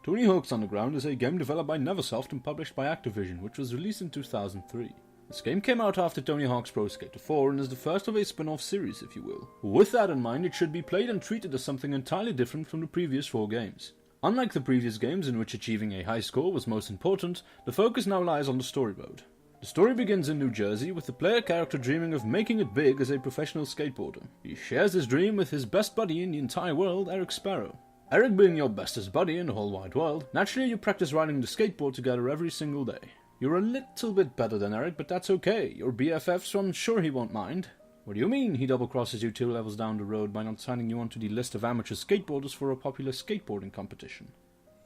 Tony Hawk's Underground is a game developed by Neversoft and published by Activision, which was released in 2003. This game came out after Tony Hawk's Pro Skater 4 and is the first of a spin-off series, if you will. With that in mind, it should be played and treated as something entirely different from the previous 4 games. Unlike the previous games in which achieving a high score was most important, the focus now lies on the story mode. The story begins in New Jersey with the player character dreaming of making it big as a professional skateboarder. He shares his dream with his best buddy in the entire world, Eric Sparrow. Eric being your bestest buddy in the whole wide world, naturally you practice riding the skateboard together every single day. You're a little bit better than Eric, but that's okay. You're BFFs, so I'm sure he won't mind. What do you mean he double-crosses you 2 levels down the road by not signing you onto the list of amateur skateboarders for a popular skateboarding competition?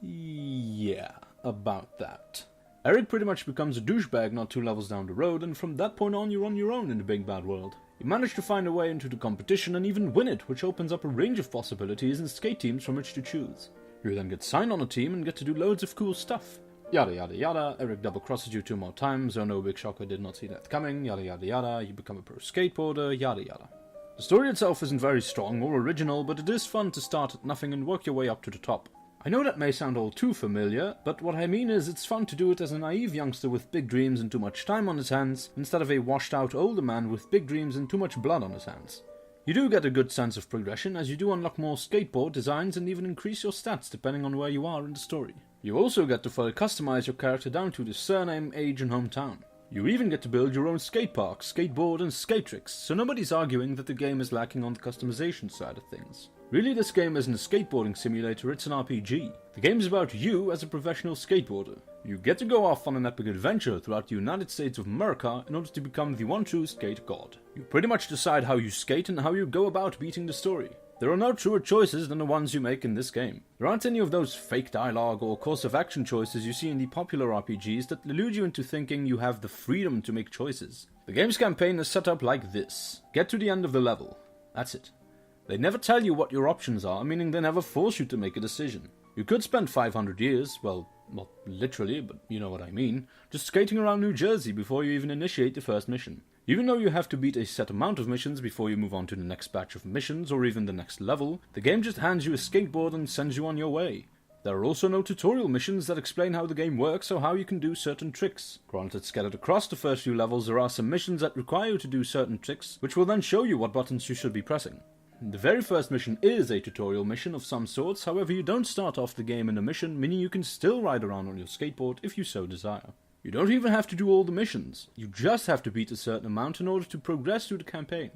Yeah, about that. Eric pretty much becomes a douchebag not 2 levels down the road, and from that point on you're on your own in the big bad world. You manage to find a way into the competition and even win it, which opens up a range of possibilities and skate teams from which to choose. You then get signed on a team and get to do loads of cool stuff. Yada yada yada, Eric double crosses you 2 more times, oh no big shocker, did not see that coming, yada yada yada, you become a pro skateboarder, yada yada. The story itself isn't very strong or original, but it is fun to start at nothing and work your way up to the top. I know that may sound all too familiar, but what I mean is it's fun to do it as a naive youngster with big dreams and too much time on his hands, instead of a washed out older man with big dreams and too much blood on his hands. You do get a good sense of progression as you do unlock more skateboard designs and even increase your stats depending on where you are in the story. You also get to fully customize your character down to the surname, age and hometown. You even get to build your own skate park, skateboard and skate tricks, so nobody's arguing that the game is lacking on the customization side of things. Really, this game isn't a skateboarding simulator, it's an RPG. The game is about you as a professional skateboarder. You get to go off on an epic adventure throughout the United States of America in order to become the one true skate god. You pretty much decide how you skate and how you go about beating the story. There are no truer choices than the ones you make in this game. There aren't any of those fake dialogue or course of action choices you see in the popular RPGs that delude you into thinking you have the freedom to make choices. The game's campaign is set up like this. Get to the end of the level. That's it. They never tell you what your options are, meaning they never force you to make a decision. You could spend 500 years, well, not literally, but you know what I mean, just skating around New Jersey before you even initiate the first mission. Even though you have to beat a set amount of missions before you move on to the next batch of missions or even the next level, the game just hands you a skateboard and sends you on your way. There are also no tutorial missions that explain how the game works or how you can do certain tricks. Granted, scattered across the first few levels there are some missions that require you to do certain tricks, which will then show you what buttons you should be pressing. The very first mission is a tutorial mission of some sorts, however you don't start off the game in a mission, meaning you can still ride around on your skateboard if you so desire. You don't even have to do all the missions, you just have to beat a certain amount in order to progress through the campaign.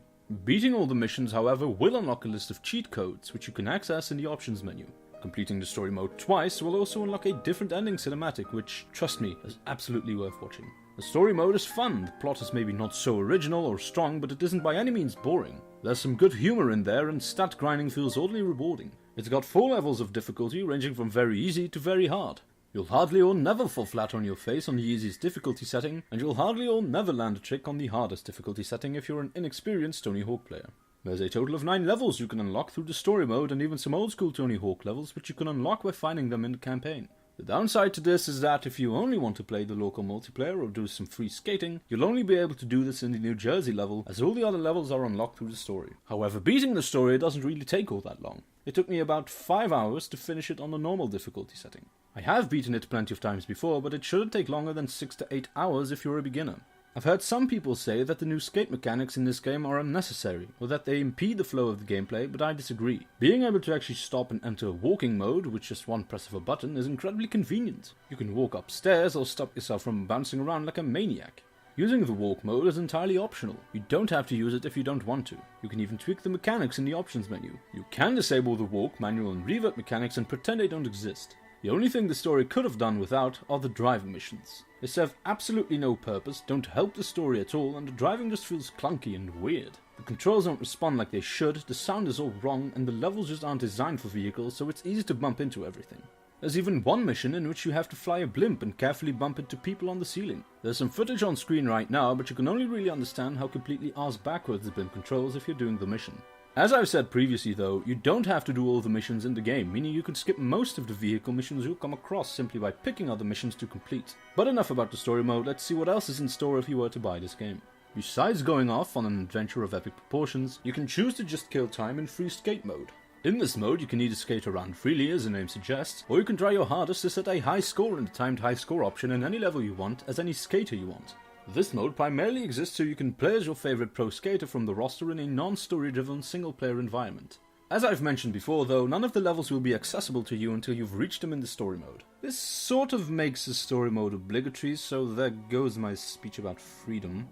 Beating all the missions, however, will unlock a list of cheat codes, which you can access in the options menu. Completing the story mode twice will also unlock a different ending cinematic, which, trust me, is absolutely worth watching. The story mode is fun, the plot is maybe not so original or strong, but it isn't by any means boring. There's some good humor in there and stat grinding feels oddly rewarding. It's got 4 levels of difficulty ranging from very easy to very hard. You'll hardly or never fall flat on your face on the easiest difficulty setting, and you'll hardly or never land a trick on the hardest difficulty setting if you're an inexperienced Tony Hawk player. There's a total of 9 levels you can unlock through the story mode and even some old school Tony Hawk levels which you can unlock by finding them in the campaign. The downside to this is that if you only want to play the local multiplayer or do some free skating, you'll only be able to do this in the New Jersey level, as all the other levels are unlocked through the story. However, beating the story doesn't really take all that long. It took me about 5 hours to finish it on the normal difficulty setting. I have beaten it plenty of times before, but it shouldn't take longer than 6 to 8 hours if you're a beginner. I've heard some people say that the new skate mechanics in this game are unnecessary, or that they impede the flow of the gameplay, but I disagree. Being able to actually stop and enter walking mode with just one press of a button is incredibly convenient. You can walk upstairs or stop yourself from bouncing around like a maniac. Using the walk mode is entirely optional. You don't have to use it if you don't want to. You can even tweak the mechanics in the options menu. You can disable the walk, manual and revert mechanics and pretend they don't exist. The only thing the story could have done without are the driving missions. They serve absolutely no purpose, don't help the story at all, and the driving just feels clunky and weird. The controls don't respond like they should, the sound is all wrong, and the levels just aren't designed for vehicles, so it's easy to bump into everything. There's even one mission in which you have to fly a blimp and carefully bump into people on the ceiling. There's some footage on screen right now, but you can only really understand how completely arse backwards the blimp controls if you're doing the mission. As I've said previously though, you don't have to do all the missions in the game, meaning you can skip most of the vehicle missions you'll come across simply by picking other missions to complete. But enough about the story mode, let's see what else is in store if you were to buy this game. Besides going off on an adventure of epic proportions, you can choose to just kill time in free skate mode. In this mode you can either skate around freely as the name suggests, or you can try your hardest to set a high score in the timed high score option in any level you want as any skater you want. This mode primarily exists so you can play as your favourite pro skater from the roster in a non-story driven single player environment. As I've mentioned before though, none of the levels will be accessible to you until you've reached them in the story mode. This sort of makes the story mode obligatory, so there goes my speech about freedom.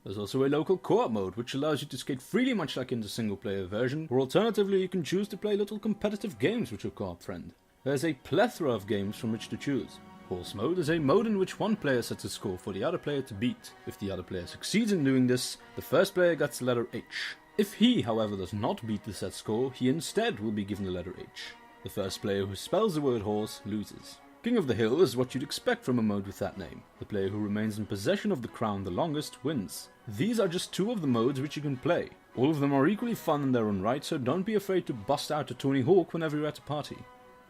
There's also a local co-op mode, which allows you to skate freely much like in the single player version, or alternatively you can choose to play little competitive games with your co-op friend. There's a plethora of games from which to choose. Horse mode is a mode in which one player sets a score for the other player to beat. If the other player succeeds in doing this, the first player gets the letter H. If he, however, does not beat the set score, he instead will be given the letter H. The first player who spells the word horse loses. King of the Hill is what you'd expect from a mode with that name. The player who remains in possession of the crown the longest wins. These are just two of the modes which you can play. All of them are equally fun in their own right, so don't be afraid to bust out a Tony Hawk whenever you're at a party.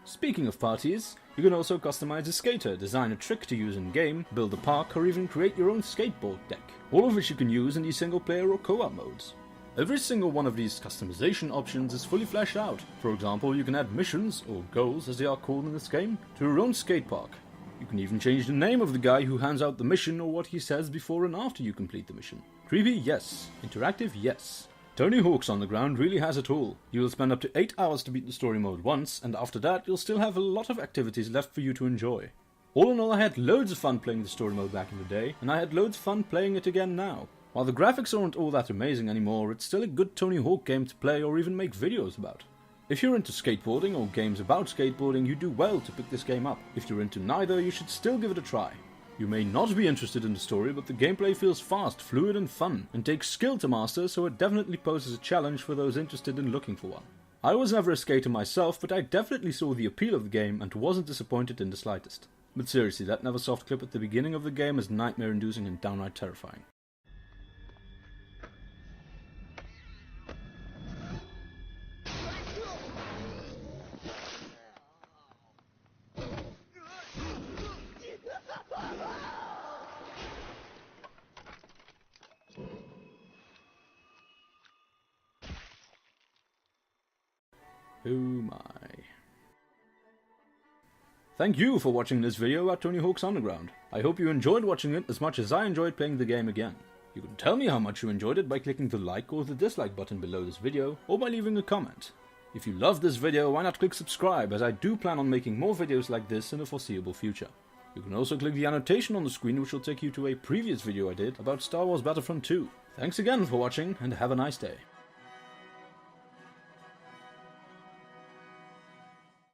Speaking of parties, you can also customize a skater, design a trick to use in-game, build a park, or even create your own skateboard deck. All of which you can use in these single player or co-op modes. Every single one of these customization options is fully fleshed out. For example, you can add missions, or goals as they are called in this game, to your own skate park. You can even change the name of the guy who hands out the mission or what he says before and after you complete the mission. Creepy? Yes. Interactive? Yes. Tony Hawk's Underground really has it all. You will spend up to 8 hours to beat the story mode once, and after that you'll still have a lot of activities left for you to enjoy. All in all, I had loads of fun playing the story mode back in the day, and I had loads of fun playing it again now. While the graphics aren't all that amazing anymore, it's still a good Tony Hawk game to play or even make videos about. If you're into skateboarding or games about skateboarding, you do well to pick this game up. If you're into neither, you should still give it a try. You may not be interested in the story, but the gameplay feels fast, fluid and fun, and takes skill to master, so it definitely poses a challenge for those interested in looking for one. I was never a skater myself, but I definitely saw the appeal of the game and wasn't disappointed in the slightest. But seriously, that Neversoft clip at the beginning of the game is nightmare-inducing and downright terrifying. Oh my. Thank you for watching this video about Tony Hawk's Underground. I hope you enjoyed watching it as much as I enjoyed playing the game again. You can tell me how much you enjoyed it by clicking the like or the dislike button below this video, or by leaving a comment. If you loved this video, why not click subscribe, as I do plan on making more videos like this in the foreseeable future. You can also click the annotation on the screen, which will take you to a previous video I did about Star Wars Battlefront 2. Thanks again for watching, and have a nice day.